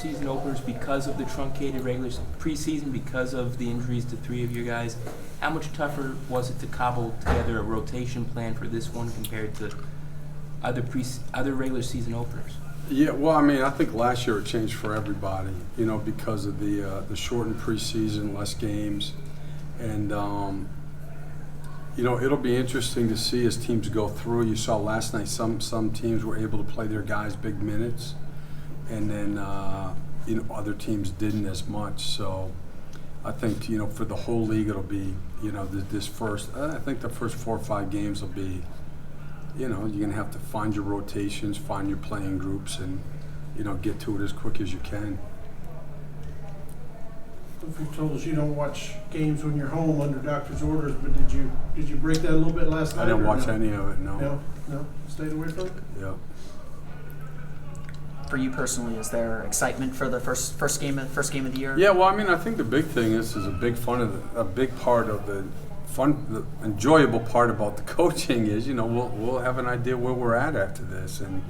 season openers because of the truncated regular preseason, because of the injuries to three of your guys? How much tougher was it to cobble together a rotation plan for this one compared to other regular season openers? Yeah, well, I mean, I think last year it changed for everybody, because of the shortened preseason, less games, and it'll be interesting to see as teams go through. You saw last night some teams were able to play their guys big minutes, and then other teams didn't as much. So I think for the whole league it'll be this first. I think the first 4 or 5 games will be. You're going to have to find your rotations, find your playing groups, and, get to it as quick as you can. You told us you don't watch games when you're home under doctor's orders, but did you break that a little bit last night? I didn't watch any of it, no. No? Stayed away from it? Yeah. For you personally, is there excitement for the first game of the year? Yeah, well, I mean, I think the big thing is a big part of the enjoyable part about the coaching is, we'll have an idea where we're at after this. And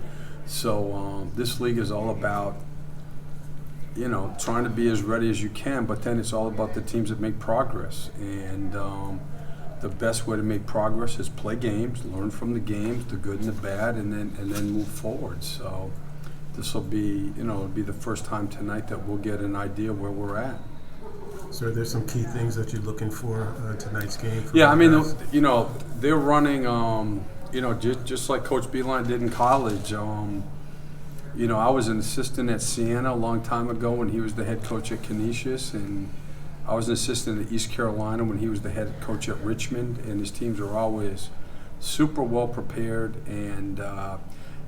so this league is all about, trying to be as ready as you can, but then it's all about the teams that make progress. And the best way to make progress is play games, learn from the games, the good and the bad, and then move forward. So this will be, it'll be the first time tonight that we'll get an idea where we're at. So are there some key things that you're looking for tonight's game? Yeah, I mean, they're running, just like Coach Beeline did in college. I was an assistant at Siena a long time ago when he was the head coach at Canisius, and I was an assistant at East Carolina when he was the head coach at Richmond, and his teams are always super well prepared, and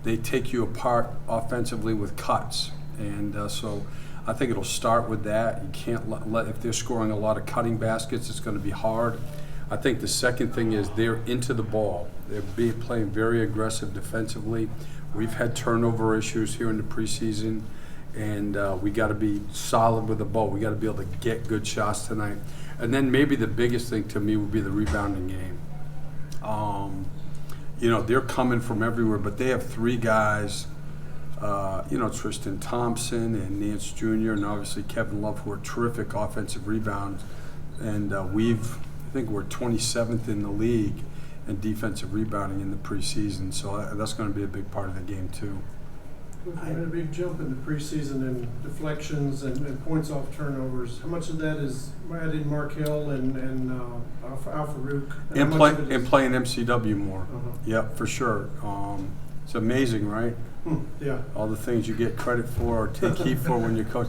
they take you apart offensively with cuts. And so I think it'll start with that. You can't let if they're scoring a lot of cutting baskets, it's going to be hard. I think the second thing is they're into the ball. They're playing very aggressive defensively. We've had turnover issues here in the preseason, and we got to be solid with the ball. We got to be able to get good shots tonight. And then maybe the biggest thing to me would be the rebounding game. They're coming from everywhere, but they have 3 guys. Tristan Thompson and Nance Jr. and obviously Kevin Love, who are terrific offensive rebounds. And I think we're 27th in the league in defensive rebounding in the preseason. So that's going to be a big part of the game too. We've had a big jump in the preseason in deflections and points off turnovers. How much of that is adding Mark Hill and Al Farouk? And playing MCW more. Uh-huh. Yeah, for sure. It's amazing, right? Yeah. All the things you get credit for or take heat for when you're coach.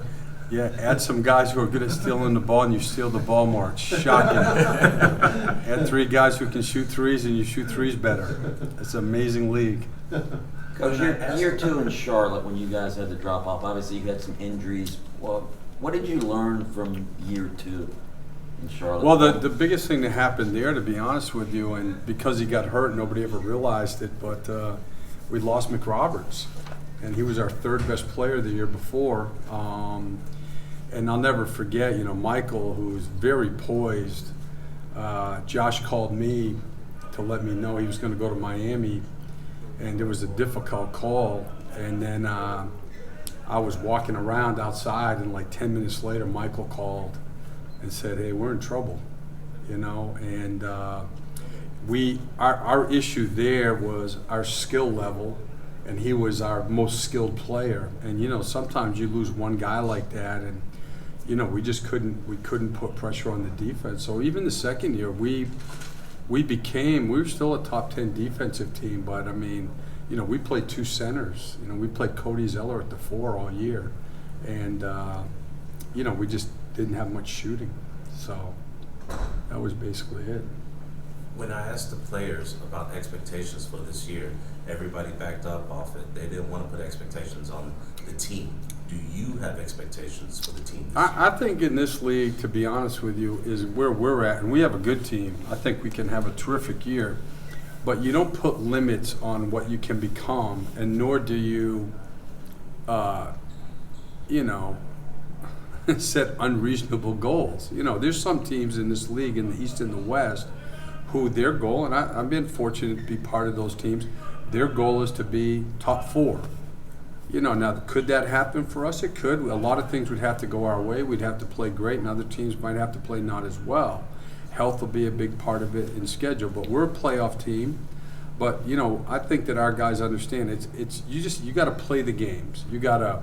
Yeah, add some guys who are good at stealing the ball and you steal the ball more. It's shocking. Add 3 guys who can shoot threes and you shoot threes better. It's an amazing league. Coach, year 2 in Charlotte when you guys had to drop off, obviously you had some injuries. Well, what did you learn from year 2 in Charlotte? Well, the biggest thing that happened there, to be honest with you, and because he got hurt, nobody ever realized it, but we lost McRoberts, and he was our 3rd best player the year before. And I'll never forget, Michael, who was very poised. Josh called me to let me know he was going to go to Miami, and it was a difficult call. And then I was walking around outside, and like 10 minutes later, Michael called and said, "Hey, we're in trouble," And our issue there was our skill level, and he was our most skilled player. And sometimes you lose one guy like that, and we just couldn't put pressure on the defense. So even the second year, we were still a top 10 defensive team, but I mean, we played 2 centers. We played Cody Zeller at the 4 all year, and we just didn't have much shooting. So that was basically it. When I asked the players about expectations for this year, everybody backed up off it. They didn't want to put expectations on the team. Do you have expectations for the team this year? I think in this league, to be honest with you, is where we're at, and we have a good team. I think we can have a terrific year, but you don't put limits on what you can become, and nor do you, set unreasonable goals. There's some teams in this league, in the East and the West, who their goal, and I've been fortunate to be part of those teams, their goal is to be top 4. You know, now could that happen for us? It could. A lot of things would have to go our way. We'd have to play great, and other teams might have to play not as well. Health will be a big part of it in schedule, but we're a playoff team. But you know, I think that our guys understand you got to play the games. You got to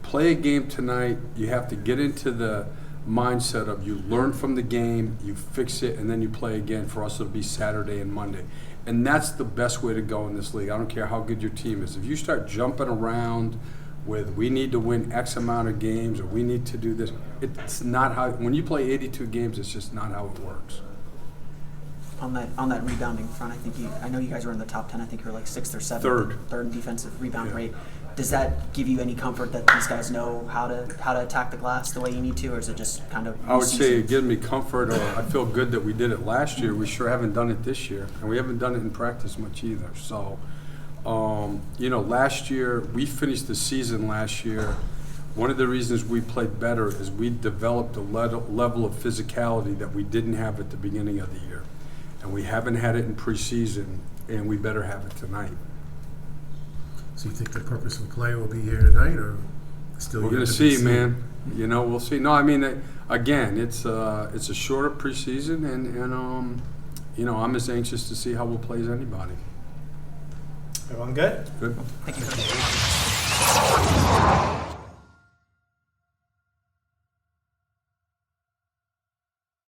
play a game tonight. You have to get into the mindset of you learn from the game, you fix it, and then you play again. For us, it'll be Saturday and Monday. And that's the best way to go in this league. I don't care how good your team is. If you start jumping around with we need to win X amount of games or we need to do this, it's not how. When you play 82 games, it's just not how it works. On that rebounding front, I know you guys were in the top 10. I think you were like 6th or 7th. Third in defensive rebound Yeah. rate. Does that give you any comfort that these guys know how to attack the glass the way you need to, or is it just kind of? I would say it gives me comfort, or I feel good that we did it last year. We sure haven't done it this year, and we haven't done it in practice much either. So, you know, last year, we finished the season last year. One of the reasons we played better is we developed a level of physicality that we didn't have at the beginning of the year. And we haven't had it in preseason, and we better have it tonight. So you think the purpose of play will be here tonight, or still? We're going to see, man. You know, we'll see. No, I mean, again, it's a shorter preseason, and you know, I'm as anxious to see how we'll play as anybody. Everyone good? Good. Thank you.